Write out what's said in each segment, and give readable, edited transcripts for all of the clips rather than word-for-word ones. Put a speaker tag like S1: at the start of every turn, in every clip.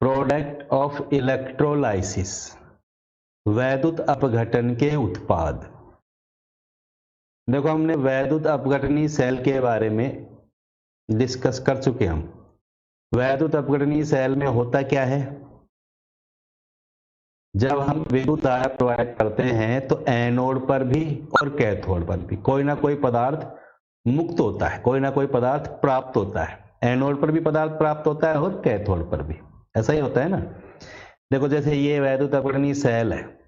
S1: Product of electrolysis, वैद्युत अपघटन के उत्पाद। देखो, हमने वैद्युत अपघटनीय सेल के बारे में डिस्कस कर चुके हम। वैद्युत अपघटनीय सेल में होता क्या है, जब हम विद्युत धारा प्रोवाइड करते हैं तो एनोड पर भी और कैथोड पर भी कोई ना कोई पदार्थ मुक्त होता है, कोई ना कोई पदार्थ प्राप्त होता है। एनोड पर भी पदार्थ प्राप्त होता है और कैथोड पर भी, ऐसा ही होता है ना। देखो, जैसे ये वैद्युत अपघटनीय सेल है,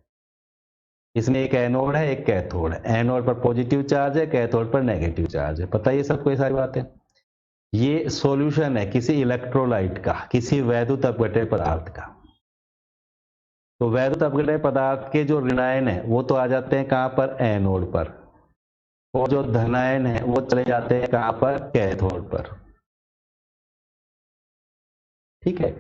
S1: इसमें एक एनोड है एक कैथोड है। एनोड पर पॉजिटिव चार्ज है, कैथोड पर नेगेटिव चार्ज है। पता है ये सबको, ये सारी बातें। ये सॉल्यूशन है किसी इलेक्ट्रोलाइट का, किसी वैद्युत अपघटनीय पदार्थ का। तो वैद्युत अपघटनीय पदार्थ के जो ऋणायन है वो तो आ जाते हैं कहां पर, एनोड पर, और जो धनायन है वो चले जाते हैं कहां पर, कैथोड पर। ठीक है।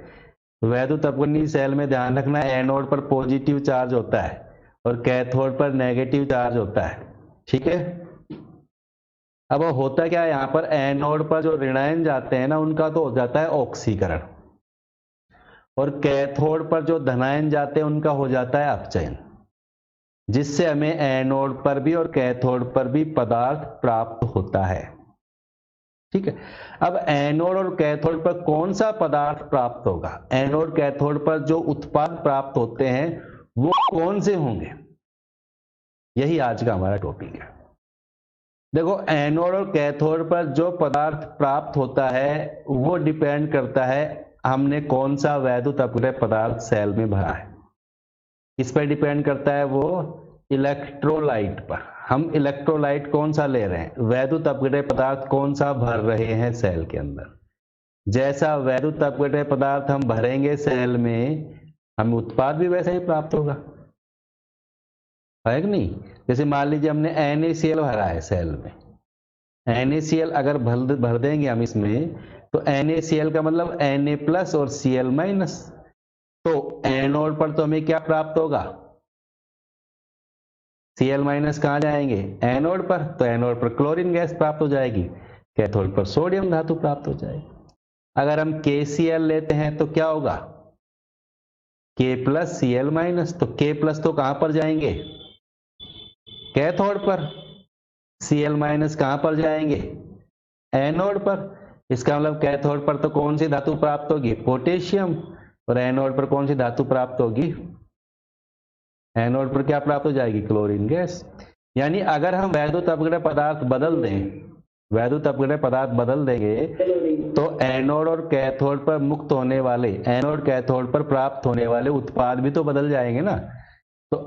S1: वैद्युत अपघटनीय सेल में ध्यान रखना, एनोड पर पॉजिटिव चार्ज होता है और कैथोड पर नेगेटिव चार्ज होता है। ठीक है। अब होता क्या है, यहां पर एनोड पर जो ऋणायन जाते हैं ना, उनका तो हो जाता है ऑक्सीकरण, और कैथोड पर जो धनायन जाते हैं उनका हो जाता है अपचयन, जिससे हमें एनोड पर भी और कैथोड पर भी पदार्थ प्राप्त होता है। ठीक है। अब एनोड और कैथोड पर कौन सा पदार्थ प्राप्त होगा, एनोड कैथोड पर जो उत्पाद प्राप्त होते हैं वो कौन से होंगे, यही आज का हमारा टॉपिक है। देखो, एनोड और कैथोड पर जो पदार्थ प्राप्त होता है वो डिपेंड करता है हमने कौन सा वैद्युत अपघटनीय पदार्थ सेल में भरा है। इस पर डिपेंड करता है वो इलेक्ट्रोलाइट पर। हम इलेक्ट्रोलाइट कौन सा ले रहे हैं, वैद्युत अपघटनीय पदार्थ कौन सा भर रहे हैं सेल के अंदर। जैसा वैद्युत अपघटनीय पदार्थ हम भरेंगे सेल में, हमें उत्पाद भी वैसा ही प्राप्त होगा, है कि नहीं। जैसे मान लीजिए हमने NaCl भरा है सेल में, NaCl अगर भर देंगे हम इसमें, तो NaCl का मतलब Na+ और Cl-। तो एनोड पर तो हमें क्या प्राप्त होगा, Cl- कहां जाएंगे, एनोड पर, तो एनोड पर क्लोरीन गैस प्राप्त हो जाएगी, कैथोड पर सोडियम धातु प्राप्त हो जाएगी। अगर हम KCl लेते हैं तो क्या होगा, K+ Cl-, तो K+ तो कहां पर जाएंगे, कैथोड पर। Cl- कहां पर जाएंगे, एनोड पर। इसका मतलब कैथोड पर तो कौन सी धातु प्राप्त होगी, पोटेशियम, और एनोड पर कौन सी धातु प्राप्त होगी, एनोड पर क्या प्राप्त हो जाएगी, क्लोरीन गैस। यानी अगर हम वैद्युत अपघटनीय पदार्थ बदल दें, वैद्युत अपघटनीय पदार्थ बदल देंगे, तो एनोड और कैथोड पर मुक्त होने वाले, एनोड कैथोड पर प्राप्त होने वाले उत्पाद भी तो बदल जाएंगे ना। तो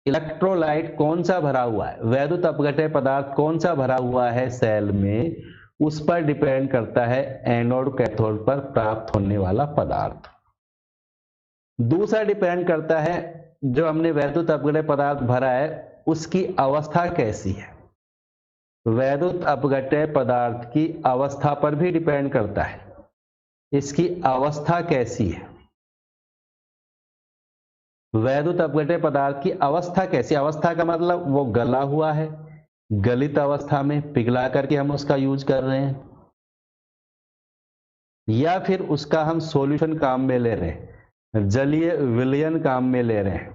S1: इलेक्ट्रोलाइट कौन सा भरा हुआ है, वैद्युत अपघटनीय पदार्थ कौन सा भरा हुआ है सेल में, उस पर डिपेंड करता है एनोड कैथोड पर प्राप्त होने वाला पदार्थ। दूसरा डिपेंड करता है जो हमने वैद्युत अपघटनीय पदार्थ भरा है उसकी अवस्था कैसी है। वैद्युत अपघटनीय पदार्थ की अवस्था पर भी डिपेंड करता है, इसकी अवस्था कैसी है। वैद्युत अपघटनीय पदार्थ की अवस्था कैसी, अवस्था का मतलब वो गला हुआ है, गलित अवस्था में पिघला करके हम उसका यूज कर रहे हैं, या फिर उसका हम सॉल्यूशन काम में ले रहे हैं, जलीय विलयन काम में ले रहे हैं।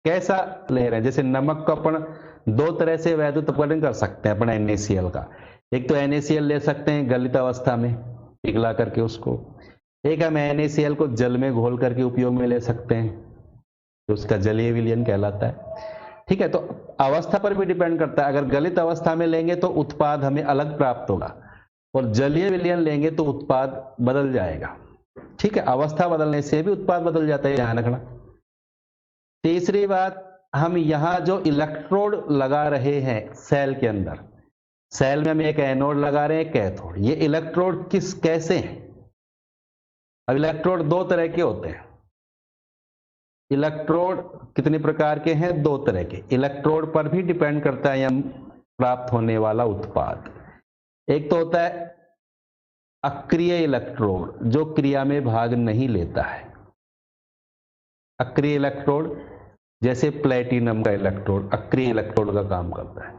S1: कैसा ले रहे हैं, जैसे नमक को अपन दो तरह से वैद्युत अपघटन कर सकते हैं अपन NaCl का। एक तो NaCl ले सकते हैं गलित अवस्था में पिघला करके उसको, एक हम NaCl को जल में घोल करके उपयोग में ले सकते हैं, तो उसका जलीय विलयन कहलाता है। ठीक है। तो अवस्था पर भी डिपेंड करता है, अगर गलित अवस्था में लेंगे तो उत्पाद हमें अलग प्राप्त होगा, और जलीय विलयन लेंगे तो उत्पाद बदल जाएगा। ठीक है। अवस्था बदलने से भी उत्पाद बदल जाता है, ध्यान रखना। तीसरी बात, हम यहां जो इलेक्ट्रोड लगा रहे हैं सेल के अंदर, सेल में हम एक एनोड लगा रहे हैं, कैथोड। ये इलेक्ट्रोड कैसे हैं, अब इलेक्ट्रोड दो तरह के होते हैं। इलेक्ट्रोड कितने प्रकार के हैं, दो तरह के। इलेक्ट्रोड पर भी डिपेंड करता है हम प्राप्त होने वाला उत्पाद। एक तो होता है अक्रिय इलेक्ट्रोड, जो क्रिया में भाग नहीं लेता है। अक्रिय इलेक्ट्रोड जैसे प्लेटिनम का इलेक्ट्रोड अक्रिय इलेक्ट्रोड का काम करता है।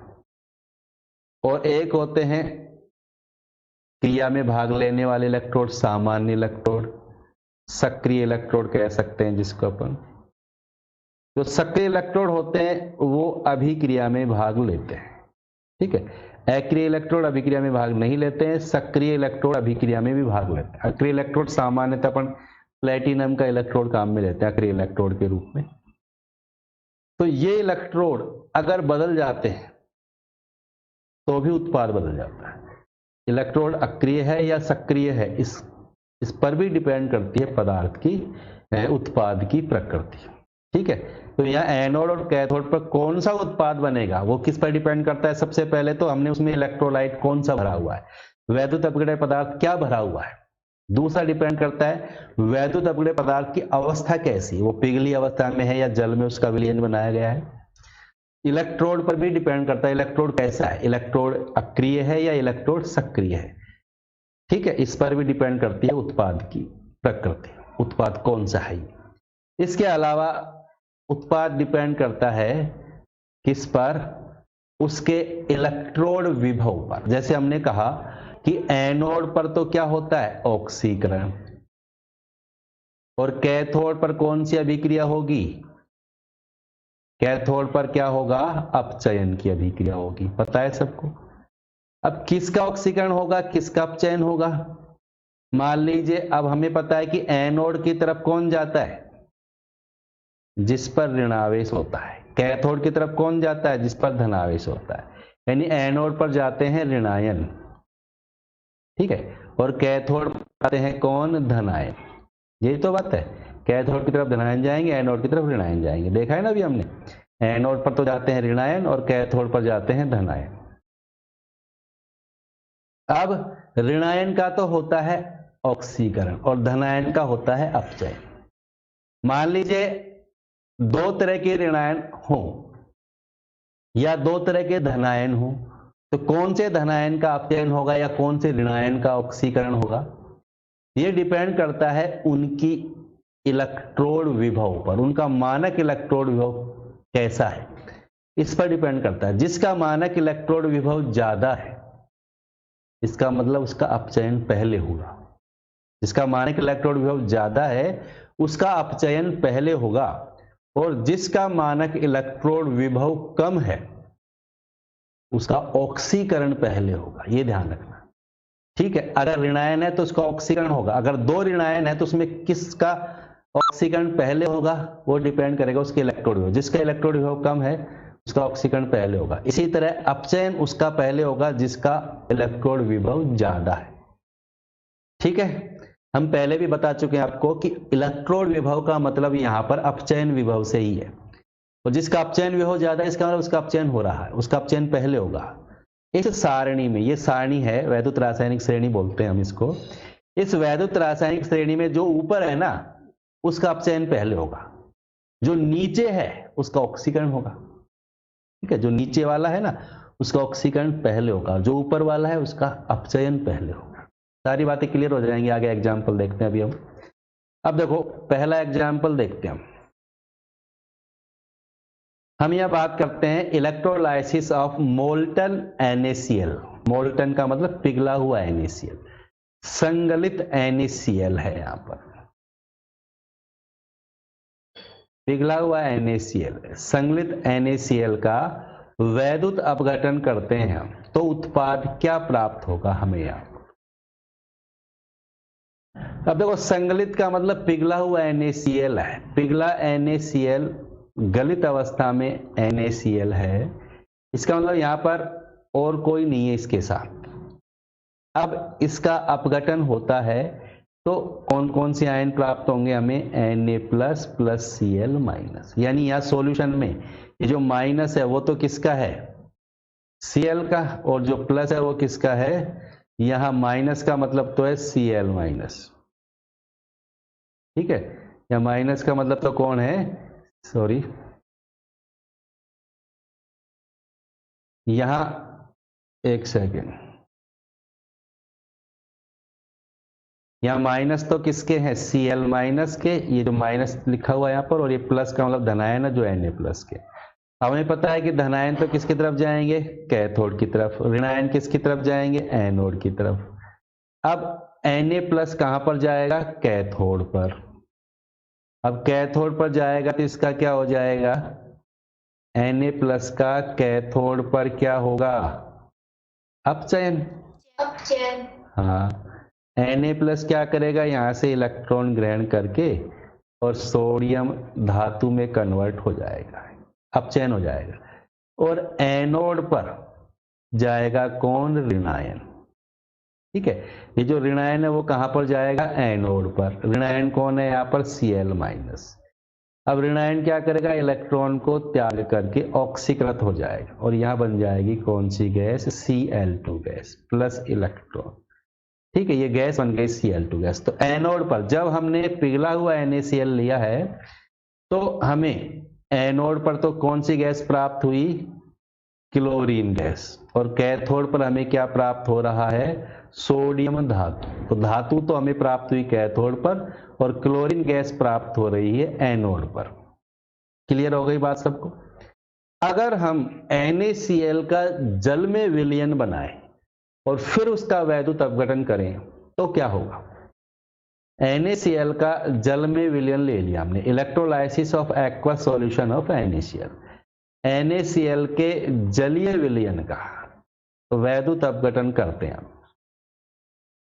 S1: और एक होते हैं क्रिया में भाग लेने वाले इलेक्ट्रोड, सामान्य इलेक्ट्रोड। सक्रिय इलेक्ट्रोड कह सकते हैं जिसको अपन। जो सक्रिय इलेक्ट्रोड होते हैं वो अभिक्रिया में भाग लेते हैं, ठीक है। अक्रिय इलेक्ट्रोड अभिक्रिया में भाग नहीं लेते हैं, सक्रिय इलेक्ट्रोड अभिक्रिया में भी भाग लेते हैं। अक्रिय इलेक्ट्रोड सामान्यतः अपन प्लेटिनम का इलेक्ट्रोड काम में लेते हैं अक्रिय इलेक्ट्रोड के रूप में। तो ये इलेक्ट्रोड अगर बदल जाते हैं तो भी उत्पाद बदल जाता है। इलेक्ट्रोड अक्रिय है या सक्रिय है, इस पर भी डिपेंड करती है पदार्थ की उत्पाद की प्रकृति, ठीक है। तो यहाँ एनोड और कैथोड पर कौन सा उत्पाद बनेगा वो किस पर डिपेंड करता है। सबसे पहले तो हमने उसमें इलेक्ट्रोलाइट कौन सा भरा हुआ है, वैद्युत अपघटन पदार्थ क्या भरा हुआ है। दूसरा डिपेंड करता है वैद्युत अपघटन पदार्थ की अवस्था कैसी, वो पिघली अवस्था में है या जल में उसका विलयन बनाया गया है। इलेक्ट्रोड पर भी डिपेंड करता है इलेक्ट्रोड कैसा है, इलेक्ट्रोड अक्रिय है या इलेक्ट्रोड सक्रिय है, ठीक है। इस पर भी डिपेंड करती है उत्पाद की प्रकृति, उत्पाद कौन सा है। इसके अलावा उत्पाद डिपेंड करता है किस पर, उसके इलेक्ट्रोड विभव पर। जैसे हमने कहा कि एनोड पर तो क्या होता है ऑक्सीकरण, और कैथोड पर कौन सी अभिक्रिया होगी, कैथोड पर क्या होगा अपचयन की अभिक्रिया होगी, पता है सबको। अब किसका ऑक्सीकरण होगा किसका अपचयन होगा। मान लीजिए अब हमें पता है कि एनोड की तरफ कौन जाता है जिस पर ऋणावेश होता है, कैथोड की तरफ कौन जाता है जिस पर धनावेश होता है, यानी एनोड पर जाते हैं ऋणायन, ठीक है, और कैथोड पर जाते हैं कौन धनायन। यही तो बात है, कैथोड की तरफ धनायन जाएंगे, एनोड की तरफ ऋणायन जाएंगे। देखा है ना अभी हमने, एनोड पर तो जाते हैं ऋणायन और कैथोड पर जाते हैं धनायन। अब ऋणायन का तो होता है ऑक्सीकरण और धनायन का होता है अपचयन। मान लीजिए दो तरह के ऋणायन हो या दो तरह के धनायन हो, तो कौन से धनायन का अपचयन होगा या कौन से ऋणायन का ऑक्सीकरण होगा, यह डिपेंड करता है उनकी इलेक्ट्रोड विभव पर, उनका मानक इलेक्ट्रोड विभव कैसा है इस पर डिपेंड करता है। जिसका मानक इलेक्ट्रोड विभव ज्यादा है इसका मतलब उसका अपचयन पहले होगा, जिसका मानक इलेक्ट्रोड विभव ज्यादा है उसका अपचयन पहले होगा, और जिसका मानक इलेक्ट्रोड विभव कम है उसका ऑक्सीकरण पहले होगा, यह ध्यान रखना, ठीक है। अगर ऋणायन है तो उसका ऑक्सीकरण होगा, अगर दो ऋणायन है तो उसमें किसका ऑक्सीकरण पहले होगा वो डिपेंड करेगा उसके इलेक्ट्रोड विभव। जिसका इलेक्ट्रोड विभव कम है उसका ऑक्सीकरण पहले होगा। इसी तरह अपचयन उसका पहले होगा जिसका इलेक्ट्रोड विभव ज्यादा है, ठीक है। हम पहले भी बता चुके हैं आपको कि इलेक्ट्रोड विभव का मतलब यहां पर अपचयन विभव से ही है, और जिसका अपचयन विभव ज्यादा है इसका मतलब उसका अपचयन हो रहा है, उसका अपचयन पहले होगा। इस सारणी में, ये सारणी है वैद्युत रासायनिक श्रेणी बोलते हैं हम इसको, इस वैद्युत रासायनिक श्रेणी में जो ऊपर है ना उसका अपचयन पहले होगा, जो नीचे है उसका ऑक्सीकरण होगा, ठीक है। जो नीचे वाला है ना उसका ऑक्सीकरण पहले होगा, जो ऊपर वाला है उसका अपचयन पहले होगा। सारी बातें क्लियर हो जाएंगी। आगे एग्जाम्पल देखते हैं अभी हम। अब देखो पहला एग्जाम्पल देखते हैं हम यह बात करते हैं electrolysis of molten NaCl। Molten का मतलब पिघला हुआ NaCl, संगलित NaCl है, यहां पर पिघला हुआ NaCl, संगलित NaCl का वैद्युत अपघटन करते हैं हम तो उत्पाद क्या प्राप्त होगा हमें यहां। अब देखो संगलित का मतलब पिघला हुआ NaCl है, पिघला NaCl गलित अवस्था में NaCl है, इसका मतलब यहां पर और कोई नहीं है इसके साथ। अब इसका अपघटन होता है तो कौन कौन से आयन प्राप्त होंगे हमें, Na plus plus Cl minus, यानी यहां सॉल्यूशन में ये जो माइनस है वो तो किसका है Cl का, और जो प्लस है वो किसका है, यहां माइनस का मतलब तो है Cl माइनस, ठीक है। या माइनस का मतलब तो कौन है, सॉरी यहां एक सेकेंड, यहां माइनस तो किसके हैं Cl माइनस के, ये जो माइनस लिखा हुआ है यहां पर, और ये प्लस का मतलब धनायन है जो Na प्लस के। हमें पता है कि धनायन तो किसकी तरफ जाएंगे कैथोड की तरफ, ऋणायन किसकी तरफ जाएंगे एनोड की तरफ। अब Na+ कहां पर जाएगा? कैथोड पर। अब कैथोड पर जाएगा तो इसका क्या हो जाएगा? Na+ का कैथोड पर क्या होगा? अपचयन। हाँ, Na+ क्या करेगा? यहां से इलेक्ट्रॉन ग्रहण करके और सोडियम धातु में कन्वर्ट हो जाएगा, अपचयन हो जाएगा। और एनोड पर जाएगा कौन? ऋणायन। ठीक है, ये जो ऋणायन है वो कहां पर जाएगा? एनोड पर। ऋणायन कौन है यहाँ पर? Cl-। अब ऋणायन क्या करेगा? इलेक्ट्रॉन को त्याग करके ऑक्सीकृत हो जाएगा और यहां बन जाएगी कौन सी gas? Cl2 gas plus electron. ठीक है, ये गैस बन गई Cl2 गैस। तो एनोड पर जब हमने पिघला हुआ NaCl लिया है तो हमें एनोड पर तो कौन सी गैस प्राप्त हुई? Chlorine gas. और कैथोड पर हमें क्या प्राप्त हो रहा है? सोडियम धातु। तो धातु तो हमें प्राप्त हुई कैथोड पर और क्लोरीन गैस प्राप्त हो रही है एनोड पर। क्लियर हो गई बात सबको? अगर हम NaCl का जल में विलयन बनाएं और फिर उसका वैद्युत अपघटन करें तो क्या होगा? NaCl का जल में विलयन ले लिया हमने, electrolysis of aqua solution of NaCl। NaCl के जलीय विलयन का वैद्युत अपघटन करते हैं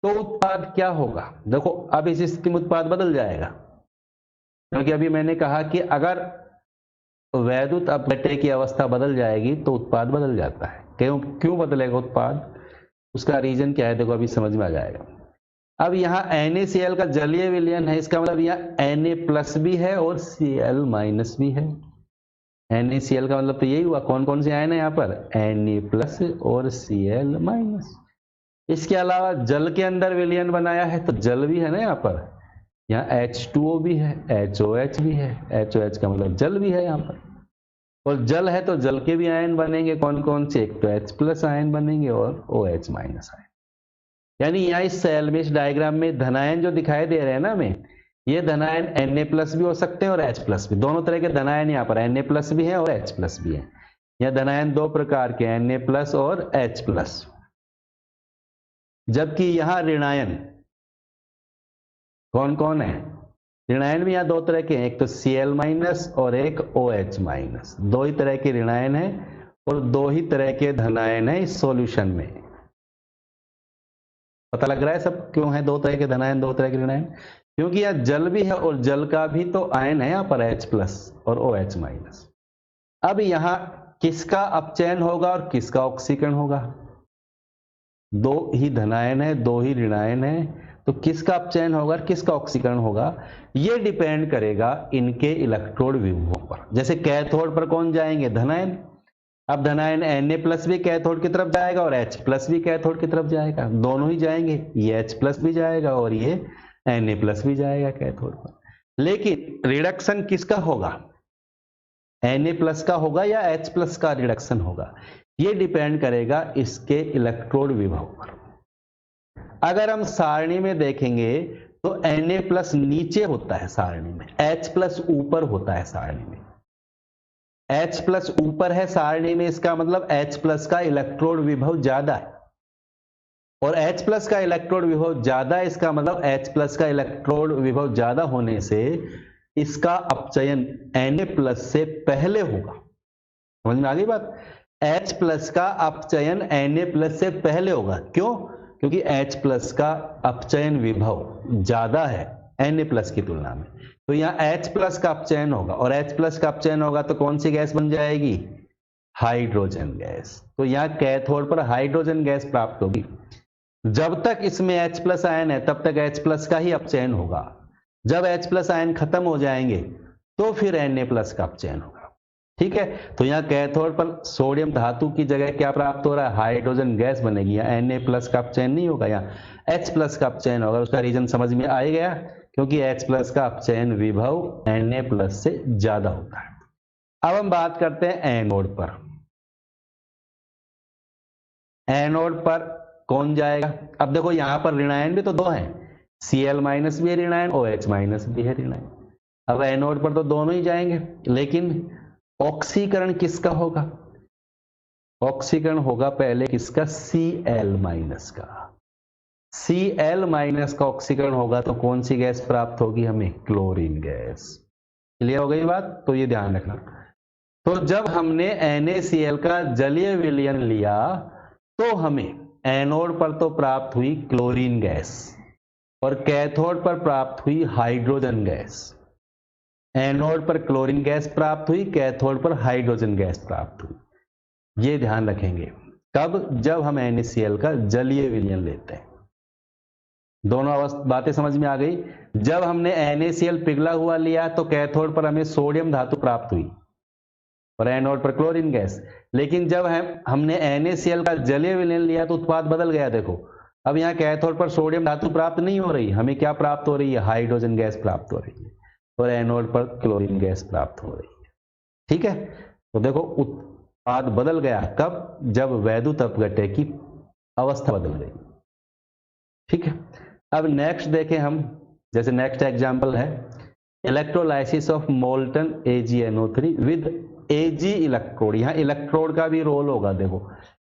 S1: तो उत्पाद क्या होगा? देखो अब इस स्थिति में उत्पाद बदल जाएगा, क्योंकि अभी मैंने कहा कि अगर वैद्युत अपघटन की अवस्था बदल जाएगी तो उत्पाद बदल जाता है। क्यों बदलेगा उत्पाद? उसका रीजन क्या है? देखो अभी समझ में आ जाएगा। अब यहाँ NaCl का जलीय विलयन है, इसका मतलब यहाँ Na+ भी है और Cl- भी है। NaCl का मतलब तो यही हुआ। कौन कौन से आयन है यहाँ पर? Na+ और Cl-। इसके अलावा जल के अंदर विलयन बनाया है तो जल भी है ना यहाँ पर। यहाँ H2O भी है, HOH भी है। HOH का मतलब जल भी है यहाँ पर। और जल है तो जल के भी आयन बनेंगे। कौन कौन से? एक तो H+ आयन बनेंगे और OH- आयन। यानी यहाँ इस सेल में, इस डायग्राम में धनायन जो दिखाई दे रहे हैं ना हमें, ये धनायन Na+ भी हो सकते हैं और H+ भी। दोनों तरह के धनायन यहाँ पर Na+ भी है और H+ भी है। यह धनायन दो प्रकार के Na+ और H+। जबकि यहां ऋणायन कौन कौन है? ऋणायन भी यहां दो तरह के हैं, एक तो Cl- और एक OH-। दो ही तरह के ऋणायन है और दो ही तरह के धनायन है इस सॉल्यूशन में। पता लग रहा है सब क्यों है दो तरह के धनायन, दो तरह के ऋणायन? क्योंकि यह जल भी है और जल का भी तो आयन है यहाँ पर H+ और OH-। अब यहां किसका अपचयन होगा और किसका ऑक्सीकरण होगा? दो ही धनायन है, दो ही ऋणायन है, तो किसका अपचयन होगा और किसका ऑक्सीकरण होगा यह डिपेंड करेगा इनके इलेक्ट्रोड विभवों पर। जैसे कैथोड पर कौन जाएंगे? धनायन। अब धनायन Na+ भी कैथोड की तरफ जाएगा और H+ भी कैथोड की तरफ जाएगा, दोनों ही जाएंगे। ये H+ भी जाएगा और ये Na+ भी जाएगा कैथोड पर। लेकिन रिडक्शन किसका होगा? Na+ का होगा या H+ का रिडक्शन होगा? ये डिपेंड करेगा इसके इलेक्ट्रोड विभव पर। अगर हम सारणी में देखेंगे तो Na+ नीचे होता है सारणी में, H+ ऊपर होता है सारणी में। H+ ऊपर है सारणी में, इसका मतलब H+ का इलेक्ट्रोड विभव ज्यादा है। और H+ का इलेक्ट्रोड विभव ज्यादा है, इसका मतलब H+ का इलेक्ट्रोड विभव ज्यादा होने से इसका अपचयन Na+ से पहले होगा। समझ में आ गई बात? H+ का अपचयन Na+ से पहले होगा। क्यों? क्योंकि H+ का अपचयन विभव ज्यादा है Na+ की तुलना में। तो यहां H+ का अपचयन होगा और H+ का अपचयन होगा तो कौन सी गैस बन जाएगी? Hydrogen gas. तो यहां कैथोड पर हाइड्रोजन गैस प्राप्त होगी। जब तक इसमें H+ आयन है तब तक H+ का ही अपचयन होगा। जब H+ आयन खत्म हो जाएंगे तो फिर Na+ का अपचयन होगा। ठीक है, तो यहां कैथोड पर सोडियम धातु की जगह क्या प्राप्त हो रहा है? हाइड्रोजन गैस बनेगी। यहाँ Na+ का अपचयन नहीं होगा, यहाँ H+ का अपचयन होगा। उसका रीजन समझ में आ गया, क्योंकि H+ का अपचयन विभव Na+ से ज्यादा होता है। अब हम बात करते हैं एनोड पर। एनोड पर कौन जाएगा? अब देखो यहां पर ऋणायन भी तो दो हैं, Cl- भी है ऋणायन, OH- भी है ऋणायन। अब एनोड पर तो दोनों ही जाएंगे, लेकिन ऑक्सीकरण किसका होगा? ऑक्सीकरण होगा पहले किसका? Cl- का। Cl माइनस का ऑक्सीकरण होगा तो कौन सी गैस प्राप्त होगी हमें? Chlorine gas. क्लियर हो गई बात? तो ये ध्यान रखना। तो जब हमने NaCl का जलीय विलयन लिया तो हमें एनोड पर तो प्राप्त हुई क्लोरीन गैस और कैथोड पर प्राप्त हुई हाइड्रोजन गैस। एनोड पर क्लोरीन गैस प्राप्त हुई, कैथोड पर हाइड्रोजन गैस प्राप्त हुई। ये ध्यान रखेंगे। कब? जब हम NaCl का जलीय विलयन लेते हैं। दोनों बातें समझ में आ गई। जब हमने NaCl पिघला हुआ लिया तो कैथोड पर हमें सोडियम धातु प्राप्त हुई और एनोड पर क्लोरीन गैस। लेकिन जब हमने NaCl का जलीय विलयन लिया तो उत्पाद बदल गया। देखो, अब यहाँ कैथोड पर सोडियम धातु प्राप्त नहीं हो रही, हमें क्या प्राप्त हो रही है? हाइड्रोजन गैस प्राप्त हो रही है और एनोड पर क्लोरीन गैस प्राप्त हो रही है। ठीक है, तो देखो उत्पाद बदल गया। कब? जब वैद्युत अपघट्य की अवस्था बदल गई। ठीक है, अब नेक्स्ट देखें हम। जैसे नेक्स्ट एग्जांपल है electrolysis of molten AgNO3 with Ag electrode. यहाँ इलेक्ट्रोड का भी रोल होगा। देखो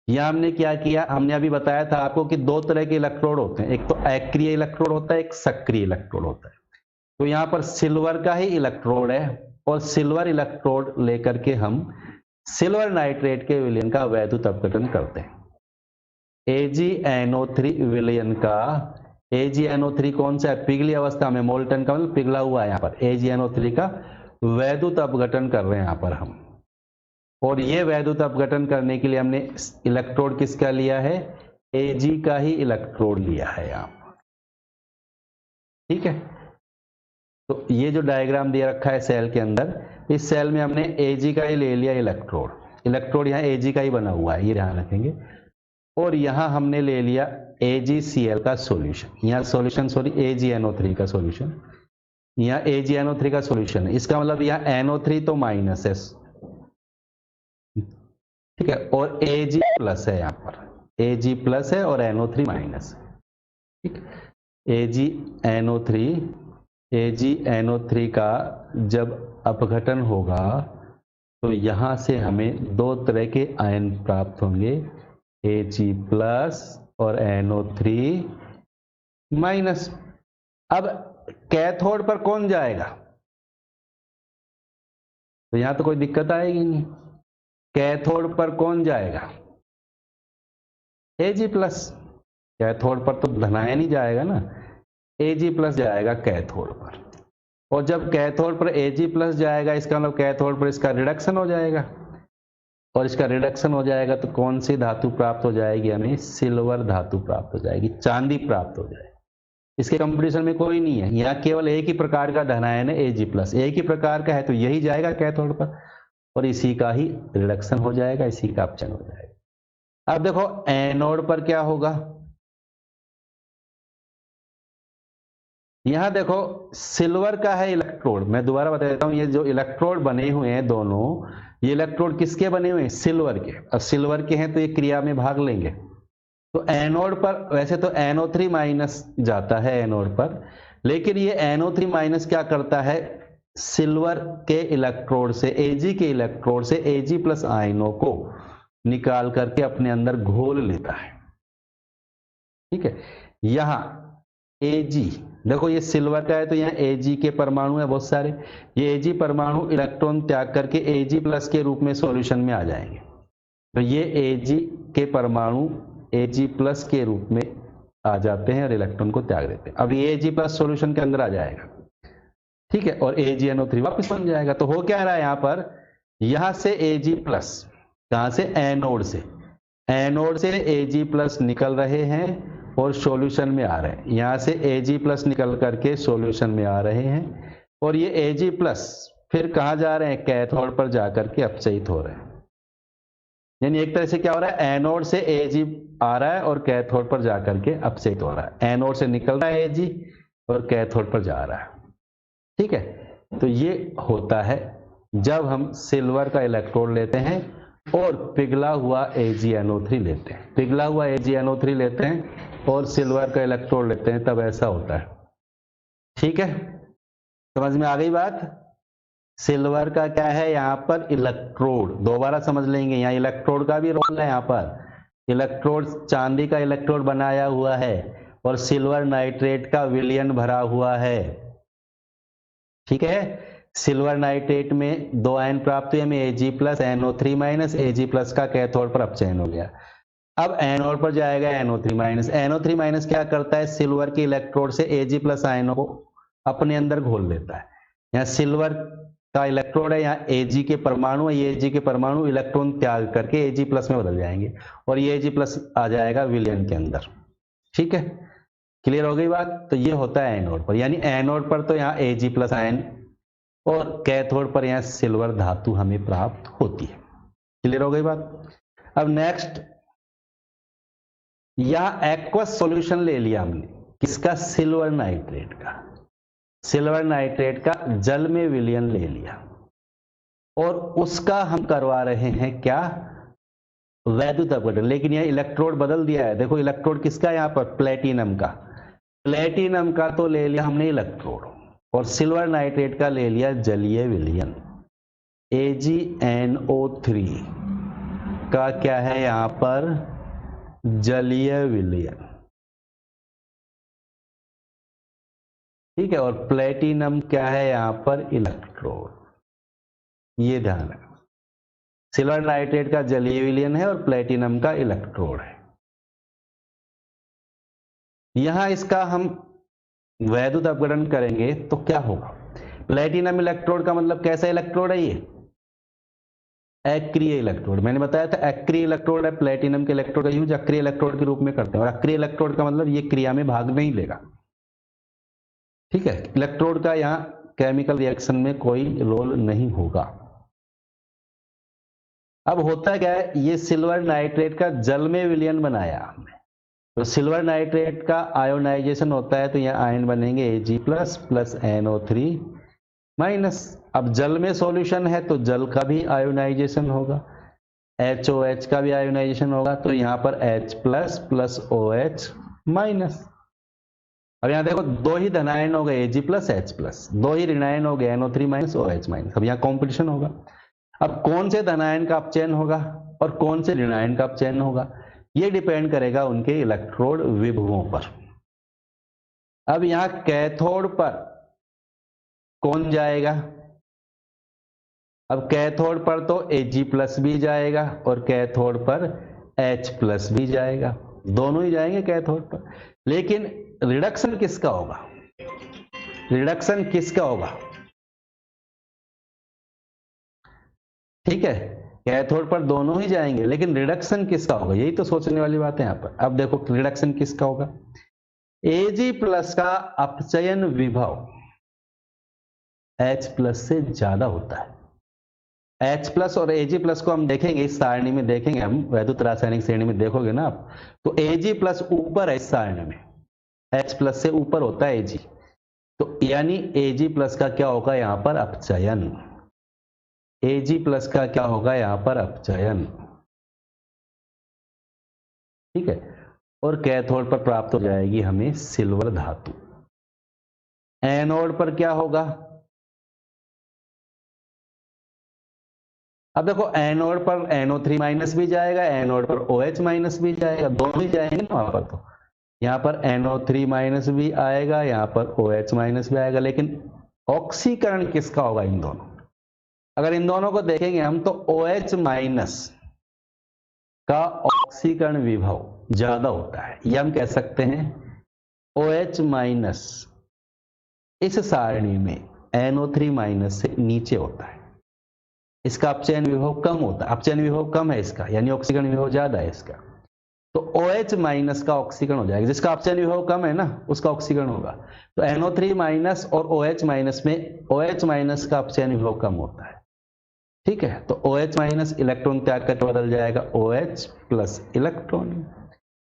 S1: यहाँ हमने क्या किया, हमने अभी बताया था आपको कि दो तरह के इलेक्ट्रोड होते हैं, एक तो अक्रिय इलेक्ट्रोड होता है, एक सक्रिय इलेक्ट्रोड होता है। तो यहाँ पर सिल्वर का ही इलेक्ट्रोड है और सिल्वर इलेक्ट्रोड लेकर के हम सिल्वर नाइट्रेट के विलयन का वैद्युत अपघटन करते हैं। AgNO3 विलयन का, AgNO3 कौन सा है? पिघली अवस्था में, मोल्टन का मतलब पिघला हुआ है। यहाँ पर AgNO3 का वैद्युत अपघटन कर रहे हैं यहाँ पर हम। और ये वैद्युत अपघटन करने के लिए हमने इलेक्ट्रोड किसका लिया है? Ag का ही इलेक्ट्रोड लिया है यहाँ पर। ठीक है, तो ये जो डायग्राम दिया रखा है सेल के अंदर, इस सेल में हमने Ag का ही ले लिया इलेक्ट्रोड। इलेक्ट्रोड यहाँ Ag का ही बना हुआ है, ये ध्यान रखेंगे। और यहां हमने ले लिया AgCl का सॉल्यूशन। यहाँ सॉल्यूशन सॉरी AgNO3 का सॉल्यूशन, यहाँ AgNO3 का सॉल्यूशन है। इसका मतलब यहाँ NO3 तो माइनस है, ठीक है, और Ag प्लस है। यहाँ पर Ag प्लस है और NO3 माइनस है। ठीक, AgNO3 का जब अपघटन होगा तो यहां से हमें दो तरह के आयन प्राप्त होंगे, Ag प्लस और NO3 माइनस। अब कैथोड पर कौन जाएगा? तो यहां तो कोई दिक्कत आएगी नहीं। कैथोड पर कौन जाएगा? Ag plus. कैथोड पर तो धनायन ही जाएगा ना, Ag प्लस जाएगा कैथोड पर। और जब कैथोड पर Ag प्लस जाएगा, इसका मतलब कैथोड पर इसका रिडक्शन हो जाएगा, और इसका रिडक्शन हो जाएगा तो कौन सी धातु प्राप्त हो जाएगी? हमें सिल्वर धातु प्राप्त हो जाएगी, चांदी प्राप्त हो जाएगी। इसके कंपटीशन में कोई नहीं है। यहाँ केवल एक ही प्रकार का धनायन है Ag प्लस, एक ही प्रकार का है तो यही जाएगा कैथोड पर और इसी का ही रिडक्शन हो जाएगा, इसी का अपचयन हो जाएगा। अब देखो एनोड पर क्या होगा। यहां देखो सिल्वर का है इलेक्ट्रोड। मैं दोबारा बता देता हूं, ये जो इलेक्ट्रोड बने हुए हैं दोनों, ये इलेक्ट्रोड किसके बने हुए हैं? सिल्वर के। अब सिल्वर के हैं तो ये क्रिया में भाग लेंगे। तो एनोड पर वैसे तो NO3 माइनस जाता है एनोड पर, लेकिन ये NO3 माइनस क्या करता है? सिल्वर के इलेक्ट्रोड से, Ag के इलेक्ट्रोड से Ag प्लस आयनों को निकाल करके अपने अंदर घोल लेता है। ठीक है, यहां Ag देखो ये सिल्वर का है तो यहाँ Ag के परमाणु है बहुत सारे। ये Ag परमाणु इलेक्ट्रॉन त्याग करके Ag प्लस के रूप में सॉल्यूशन में आ जाएंगे। तो ये Ag के परमाणु Ag प्लस के रूप में आ जाते हैं और इलेक्ट्रॉन को त्याग देते हैं। अब ये Ag प्लस सॉल्यूशन के अंदर आ जाएगा, ठीक है, और AgNO3 वापस बन जाएगा। तो हो क्या रहा है यहाँ पर? यहां से Ag प्लस, कहां से? एनोड से। एनोड से Ag प्लस निकल रहे हैं और सॉल्यूशन में आ रहे हैं। यहां से Ag प्लस निकल करके सॉल्यूशन में आ रहे हैं और ये Ag प्लस फिर कहां जा रहे हैं? कैथोड पर जाकर के अपचयित हो रहे हैं। यानी एक तरह से क्या हो रहा है? एनोड से Ag आ रहा है और कैथोड पर जाकर के अपचयित हो रहा है। एनोड से निकल रहा है Ag और कैथोड पर जा रहा है। ठीक है, तो ये होता है जब हम सिल्वर का इलेक्ट्रोड लेते हैं और पिघला हुआ AgNO3 लेते हैं। पिघला हुआ AgNO3 लेते हैं और सिल्वर का इलेक्ट्रोड लेते हैं, तब ऐसा होता है। ठीक है, समझ में आ गई बात? सिल्वर का क्या है यहाँ पर? इलेक्ट्रोड। दोबारा समझ लेंगे, यहाँ इलेक्ट्रोड का भी रोल है। यहाँ पर इलेक्ट्रोड, चांदी का इलेक्ट्रोड बनाया हुआ है और सिल्वर नाइट्रेट का विलयन भरा हुआ है। ठीक है, सिल्वर नाइट्रेट में 2 आयन प्राप्त हुए, हमें Ag plus NO3 minus, Ag plus का कैथोड पर अपचयन हो गया। अब एनोड पर जाएगा NO3 माइनस। NO3 माइनस क्या करता है, सिल्वर के इलेक्ट्रोड से Ag प्लस आयनों को अपने अंदर घोल लेता है। यहाँ सिल्वर का इलेक्ट्रोड है, यहाँ Ag के परमाणु है, ये Ag के परमाणु इलेक्ट्रॉन त्याग करके Ag प्लस में बदल जाएंगे और ये Ag प्लस आ जाएगा विलयन के अंदर। ठीक है, क्लियर हो गई बात। तो ये होता है एनोड पर, यानी एनोड पर तो यहाँ Ag प्लस आयन और कैथोड पर यहाँ सिल्वर धातु हमें प्राप्त होती है। क्लियर हो गई बात। अब नेक्स्ट, यह एक्वस सॉल्यूशन ले लिया हमने, किसका, सिल्वर नाइट्रेट का। सिल्वर नाइट्रेट का जल में विलयन ले लिया और उसका हम करवा रहे हैं क्या, वैद्युत अपघटन। लेकिन यह इलेक्ट्रोड बदल दिया है। देखो इलेक्ट्रोड किसका, यहां पर प्लेटिनम का। प्लेटिनम का तो ले लिया हमने इलेक्ट्रोड और सिल्वर नाइट्रेट का ले लिया जलीय विलयन। AgNO3 का क्या है यहां पर, जलीय विलयन। ठीक है, और प्लेटिनम क्या है यहां पर, इलेक्ट्रोड। ये ध्यान रखना, सिल्वर नाइट्रेट का जलीय विलयन है और प्लेटिनम का इलेक्ट्रोड है। यहां इसका हम वैद्युत अपघटन करेंगे तो क्या होगा, प्लेटिनम इलेक्ट्रोड का मतलब कैसा इलेक्ट्रोड है, ये अक्रिय इलेक्ट्रोड। मैंने बताया था अक्रिय इलेक्ट्रोड है, प्लेटिनम के इलेक्ट्रोड का यूज अक्रिय इलेक्ट्रोड के रूप में करते हैं। और अक्रिय इलेक्ट्रोड का मतलब ये क्रिया में भाग नहीं लेगा। ठीक है, इलेक्ट्रोड का यहां केमिकल रिएक्शन में कोई रोल नहीं होगा। अब होता क्या है, ये सिल्वर नाइट्रेट का जल में विलयन बनाया हमने, तो सिल्वर नाइट्रेट का आयोनाइजेशन होता है, तो यहाँ आयन बनेंगे Ag plus plus NO3 minus. अब जल में सॉल्यूशन है तो जल का भी आयोनाइजेशन होगा, HOH का भी आयोनाइजेशन होगा, तो यहाँ पर H plus plus OH minus. अब यहाँ देखो दो ही धनायन हो गए Ag प्लस H प्लस, दो ही ऋणायन हो गए NO3 माइनस OH माइनस। अब यहाँ कॉम्पिटिशन होगा, अब कौन से धनायन का अपचयन होगा और कौन से ऋणायन का अपचयन होगा, ये डिपेंड करेगा उनके इलेक्ट्रोड विभवों पर। अब यहां कैथोड पर कौन जाएगा, अब कैथोड पर तो Ag प्लस भी जाएगा और कैथोड पर H प्लस भी जाएगा, दोनों ही जाएंगे कैथोड पर। लेकिन रिडक्शन किसका होगा, रिडक्शन किसका होगा, ठीक है, कैथोड पर दोनों ही जाएंगे लेकिन रिडक्शन किसका होगा, यही तो सोचने वाली बात है यहां पर। अब देखो रिडक्शन किसका होगा, Ag प्लस का अपचयन विभव H प्लस से ज्यादा होता है। H प्लस और Ag प्लस को हम देखेंगे इस सारणी में, देखेंगे हम वैद्युत रासायनिक श्रेणी में, देखोगे ना आप, तो Ag प्लस ऊपर है इस सारणी में, H प्लस से ऊपर होता है Ag, तो यानी Ag प्लस का क्या होगा यहां पर, अपचयन। Ag प्लस का क्या होगा यहां पर, अपचयन। ठीक है, और कैथोड पर प्राप्त हो जाएगी हमें सिल्वर धातु। एनोड पर क्या होगा, अब देखो एनोड पर NO3 माइनस भी जाएगा, एनोड पर OH माइनस भी जाएगा, दोनों ही जाएंगे ना वहां पर। तो यहां पर NO3 माइनस भी आएगा, यहां पर OH माइनस भी आएगा, लेकिन ऑक्सीकरण किसका होगा इन दोनों, अगर इन दोनों को देखेंगे हम तो OH माइनस का ऑक्सीकरण विभव ज्यादा होता है। यह हम कह सकते हैं OH माइनस इस सारणी में NO3 माइनस से नीचे होता है, इसका अपचयन विभव कम होता है, अपचयन विभव कम है इसका, यानी ऑक्सीकरण विभव ज्यादा है इसका, तो OH माइनस का ऑक्सीकरण हो जाएगा। जिसका अपचयन विभव कम है ना उसका ऑक्सीकरण होगा, तो NO3 माइनस और OH माइनस में OH माइनस का अपचयन विभव कम होता है। ठीक है, तो OH माइनस इलेक्ट्रॉन त्याग करके बदल जाएगा OH प्लस इलेक्ट्रॉन।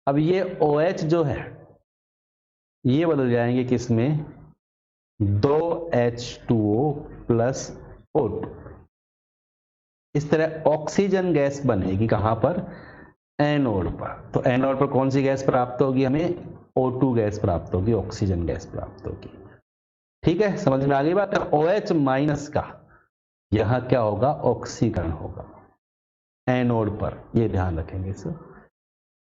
S1: अब ये OH जो है ये बदल जाएंगे किसमें, 2H2O प्लस O2। इस तरह ऑक्सीजन गैस बनेगी कहां पर, एनोड पर। तो एनोड पर कौन सी गैस प्राप्त होगी हमें, O2 गैस प्राप्त होगी, ऑक्सीजन गैस प्राप्त होगी। ठीक है, समझ में आ गई बात। OH माइनस का यहां क्या होगा, ऑक्सीकरण होगा एनोड पर, ये ध्यान रखेंगे सर।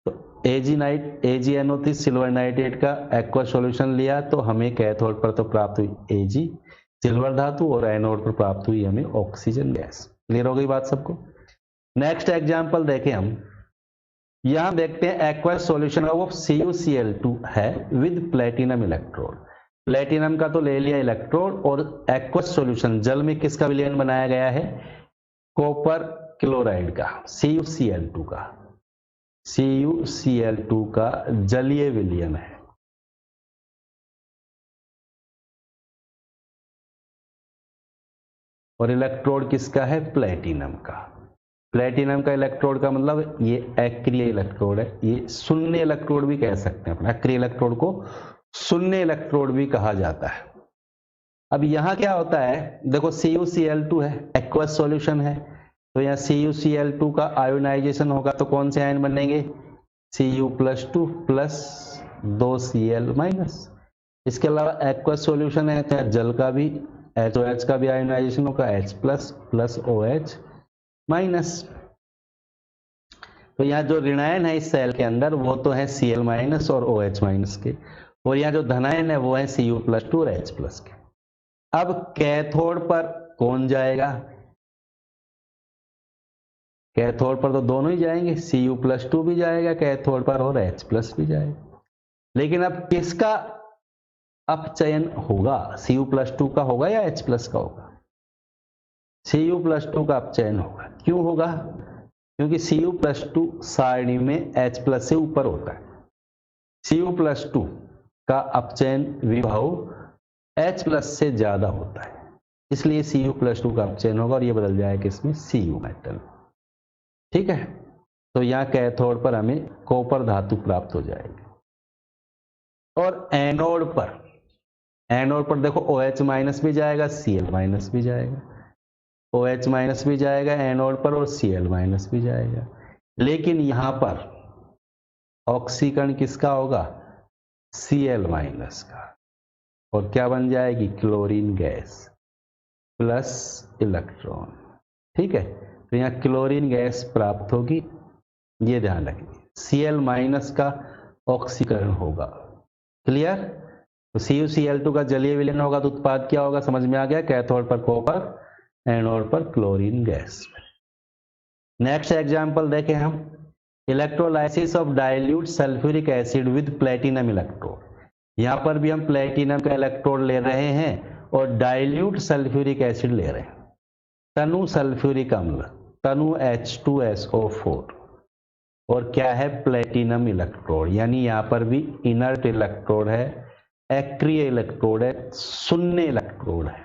S1: तो AgNO3 सिल्वर नाइट्रेट का एक्वा सॉल्यूशन लिया तो हमें कैथोड पर तो प्राप्त हुई Ag सिल्वर धातु और एनोड पर प्राप्त हुई हमें ऑक्सीजन गैस। क्लियर हो गई बात सबको। नेक्स्ट एग्जांपल देखें हम, यहां देखते हैं एक्वस सॉल्यूशन ऑफ CuCl2 है विद प्लेटिनम इलेक्ट्रोड। प्लेटिनम का तो ले लिया इलेक्ट्रोड और एक्वस सॉल्यूशन जल में किसका विलयन बनाया गया है, कॉपर क्लोराइड का, CuCl2 का, CuCl2 का जलीय विलयन है। और इलेक्ट्रोड किसका है, प्लेटिनम का। प्लेटिनम का इलेक्ट्रोड का मतलब ये एक्रिय इलेक्ट्रोड है, ये शून्य इलेक्ट्रोड भी कह सकते हैं। अपना एक्रिय इलेक्ट्रोड को शून्य इलेक्ट्रोड भी कहा जाता है। अब यहां क्या होता है, देखो CuCl2 है, एक्वस सॉल्यूशन है, तो यहाँ CuCl2 का आयोनाइजेशन होगा तो कौन से आयन बनेंगे, Cu+2 प्लस 2Cl-। इसके अलावा एक्वस सॉल्यूशन है तो जल का भी HOH का भी आयोनाइजेशन होगा, H+ प्लस OH-। तो यहाँ जो ऋणायन है इस सेल के अंदर वो तो है Cl- और OH- के, और यहाँ जो धनायन है वो है Cu+2 और H+ के। अब कैथोड पर कौन जाएगा, कैथोड पर तो दोनों ही जाएंगे, Cu+2 भी जाएगा कैथोड पर और H+ भी जाएगा। लेकिन अब किसका अपचयन होगा, Cu+2 का होगा या H+ का होगा, Cu+2 का अपचयन होगा। क्यों होगा, क्योंकि Cu+2 सारणी में H+ से ऊपर होता है। Cu+2 का अपचयन विभव H+ से ज्यादा होता है, इसलिए Cu+2 का अपचयन होगा और ये बदल जाएगा किसमें, Cu मेटल। ठीक है, तो यहाँ कैथोड पर हमें कॉपर धातु प्राप्त हो जाएगी। और एनोड पर देखो OH- भी जाएगा, Cl- भी जाएगा, OH- भी जाएगा एनोड पर और Cl- भी जाएगा। लेकिन यहां पर ऑक्सीकरण किसका होगा, Cl- का, और क्या बन जाएगी, क्लोरीन गैस प्लस इलेक्ट्रॉन। ठीक है, तो यहाँ क्लोरीन गैस प्राप्त होगी, ये ध्यान रखिए, Cl- का ऑक्सीकरण होगा। क्लियर, तो CuCl2 का जलीय विलयन होगा तो उत्पाद क्या होगा, समझ में आ गया, कैथोड पर कॉपर, एनोड पर क्लोरीन गैस। नेक्स्ट एग्जांपल देखें हम, electrolysis of dilute sulphuric acid with platinum electrode. यहां पर भी हम प्लेटिनम का इलेक्ट्रोड ले रहे हैं और डाइल्यूट सल्फ्यूरिक एसिड ले रहे हैं, तनु सल्फ्यूरिक अम्ल, तनु H2SO4, और क्या है, प्लेटिनम इलेक्ट्रोड, यानी यहां पर भी इनर्ट इलेक्ट्रोड है, एक्रिय इलेक्ट्रोड है, शून्य इलेक्ट्रोड है।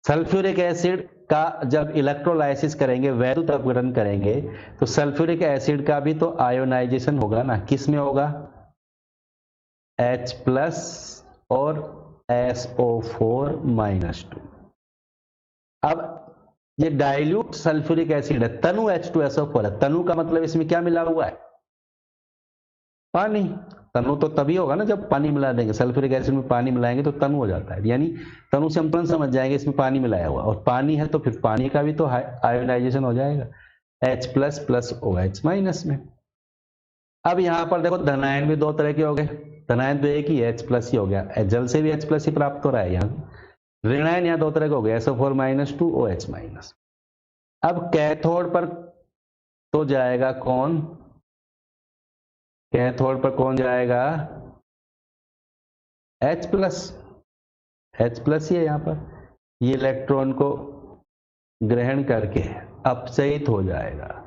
S1: सल्फ्यूरिक एसिड का जब इलेक्ट्रोलाइसिस करेंगे, वैद्युत अपघटन करेंगे, तो सल्फ्यूरिक एसिड का भी तो आयोनाइजेशन होगा ना, किस में होगा, H+ और SO4-2। अब ये डाइल्यूट सल्फ्यूरिक एसिड है, तनु H2SO4 है, तनु का मतलब इसमें क्या मिला हुआ है, पानी। तनु तो तभी होगा ना जब पानी मिला देंगे, सल्फ्यूरिक एसिड में पानी मिलाएंगे तो तनु हो जाता है, यानी तनु से हम तुरंत समझ जाएंगे इसमें पानी मिलाया हुआ, और पानी है तो फिर पानी का भी तो आयोनाइजेशन हो जाएगा H+ प्लस OH- में। अब यहां पर देखो धनायन भी दो तरह के हो गए, धनायन तो एक ही H+ ही हो गया, जल से भी H+ ही प्राप्त हो रहा है। यहाँ ऋणायन यहाँ दो तरह के हो गए, SO4-2 OH-। अब कैथोड पर तो जाएगा कौन, कैथोड पर कौन जाएगा, H+, ही है यहाँ पर, ये इलेक्ट्रॉन को ग्रहण करके अपचयित हो जाएगा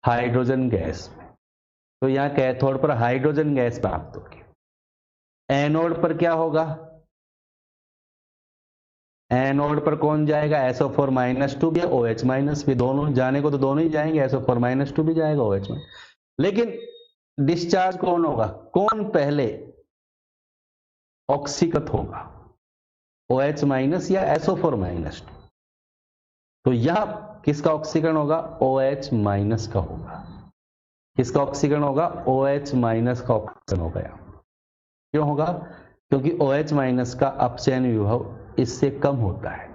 S1: हाइड्रोजन गैस में, तो यहाँ कैथोड पर हाइड्रोजन गैस प्राप्त होगी। एनोड पर क्या होगा, एनोड पर कौन जाएगा, SO4-2 भी, OH- भी, दोनों जाने को तो दोनों ही जाएंगे, SO4-2 भी जाएगा, OH-। लेकिन डिस्चार्ज कौन होगा, कौन पहले ऑक्सीकृत होगा, OH- या SO4-2। तो यह किसका ऑक्सीकरण होगा, OH- का होगा। किसका ऑक्सीकरण होगा, OH- का ऑक्सीकरण होगा। क्यों होगा, क्योंकि OH- का अपचयन विभव इससे कम होता है,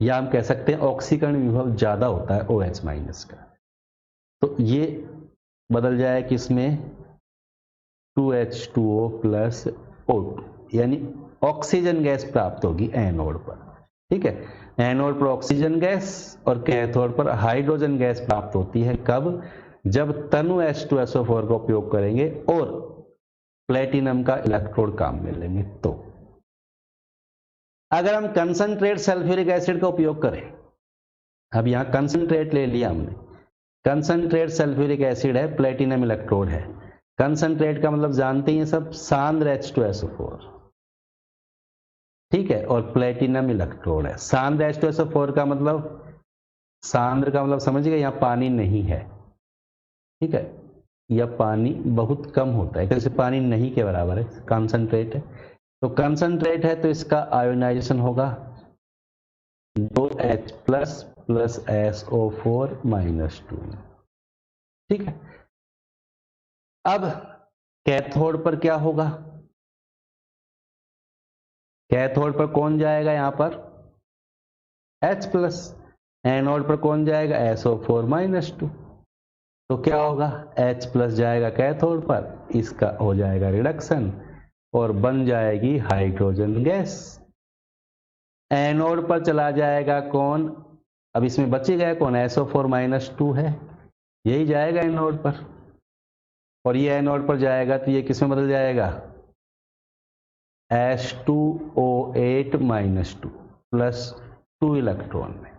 S1: या हम कह सकते हैं ऑक्सीकरण विभव ज्यादा होता है OH- का। तो ये बदल जाए किसमें, 2H2O प्लस O2, यानी ऑक्सीजन गैस प्राप्त होगी एनोड पर। ठीक है, एनोड पर ऑक्सीजन गैस और कैथोड पर हाइड्रोजन गैस प्राप्त होती है। कब? जब तनु H2SO4 का उपयोग करेंगे और प्लेटिनम का इलेक्ट्रोड काम में लेंगे। तो अगर हम कंसंट्रेट सल्फ्यूरिक एसिड का उपयोग करें, अब यहां कंसंट्रेट ले लिया हमने, कंसंट्रेट सल्फ्यूरिक एसिड है, प्लेटिनम इलेक्ट्रोड है। कंसंट्रेट का मतलब जानते ही हैं सब, सांद्र H2SO4, ठीक है, और प्लेटिनम इलेक्ट्रोड है। सांद्र H2SO4 का मतलब, सांद्र का मतलब समझिएगा यहां पानी नहीं है, ठीक है, या पानी बहुत कम होता है, जैसे पानी नहीं के बराबर है, कंसंट्रेट है। तो कंसंट्रेट है तो इसका आयोनाइजेशन होगा 2H plus plus SO4 minus 2, ठीक है। अब कैथोड पर क्या होगा? कैथोड पर कौन जाएगा? यहां पर H प्लस। एनोड पर कौन जाएगा? SO4 minus 2। तो क्या होगा? H प्लस जाएगा कैथोड पर, इसका हो जाएगा रिडक्शन और बन जाएगी हाइड्रोजन गैस। एनोड पर चला जाएगा कौन? अब इसमें बची गया कौन? SO4 माइनस 2 है, यही जाएगा एनोड पर, और ये एनोड पर जाएगा तो ये किसमें बदल जाएगा? H2O8 माइनस 2 प्लस 2 इलेक्ट्रॉन में।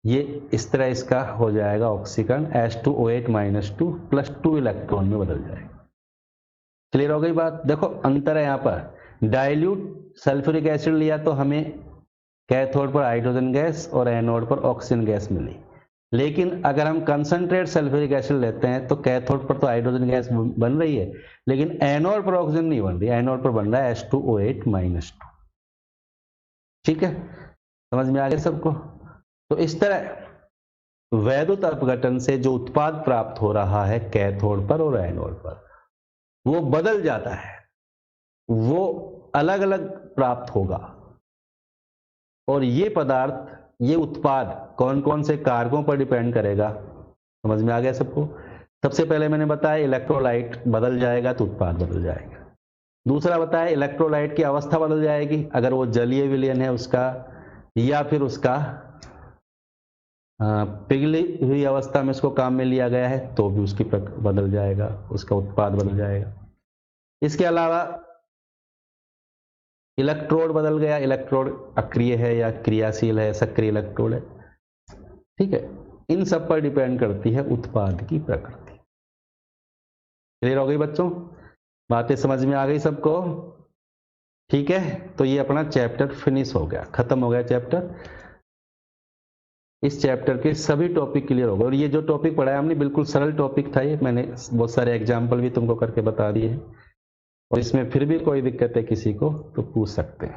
S1: ये इस तरह इसका हो जाएगा ऑक्सीकरण, H2O8 माइनस 2 प्लस 2 इलेक्ट्रॉन में बदल जाएगा। क्लियर हो गई बात? देखो अंतर है, यहां पर डाइल्यूट सल्फ्यूरिक एसिड लिया तो हमें कैथोड पर हाइड्रोजन गैस और एनोड पर ऑक्सीजन गैस मिली, लेकिन अगर हम कंसंट्रेट सल्फ्यूरिक एसिड लेते हैं तो कैथोड पर तो हाइड्रोजन गैस बन रही है, लेकिन एनोड पर ऑक्सीजन नहीं बन रही, एनोड पर बन रहा है H2O8 माइनस 2। ठीक है, समझ में आ गया सबको? तो इस तरह वैद्युत अपघटन से जो उत्पाद प्राप्त हो रहा है कैथोड पर और एनोड पर, वो बदल जाता है, वो अलग अलग प्राप्त होगा। और ये पदार्थ, ये उत्पाद कौन कौन से कारकों पर डिपेंड करेगा? समझ में आ गया सबको? सबसे पहले मैंने बताया इलेक्ट्रोलाइट बदल जाएगा तो उत्पाद बदल जाएगा। दूसरा बताया इलेक्ट्रोलाइट की अवस्था बदल जाएगी, अगर वो जलीय विलयन है उसका, या फिर उसका पिघली हुई अवस्था में इसको काम में लिया गया है तो भी उसकी बदल जाएगा, उसका उत्पाद बदल जाएगा। इसके अलावा इलेक्ट्रोड बदल गया, इलेक्ट्रोड अक्रिय है या क्रियाशील है, सक्रिय इलेक्ट्रोड है, ठीक है। इन सब पर डिपेंड करती है उत्पाद की प्रकृति। क्लियर हो गई बच्चों? बातें समझ में आ गई सबको? ठीक है, तो ये अपना चैप्टर फिनिश हो गया, खत्म हो गया चैप्टर। इस चैप्टर के सभी टॉपिक क्लियर हो गए, और ये जो टॉपिक पढ़ाया हमने बिल्कुल सरल टॉपिक था, ये मैंने बहुत सारे एग्जाम्पल भी तुमको करके बता दिए हैं, और इसमें फिर भी कोई दिक्कत है किसी को तो पूछ सकते हैं।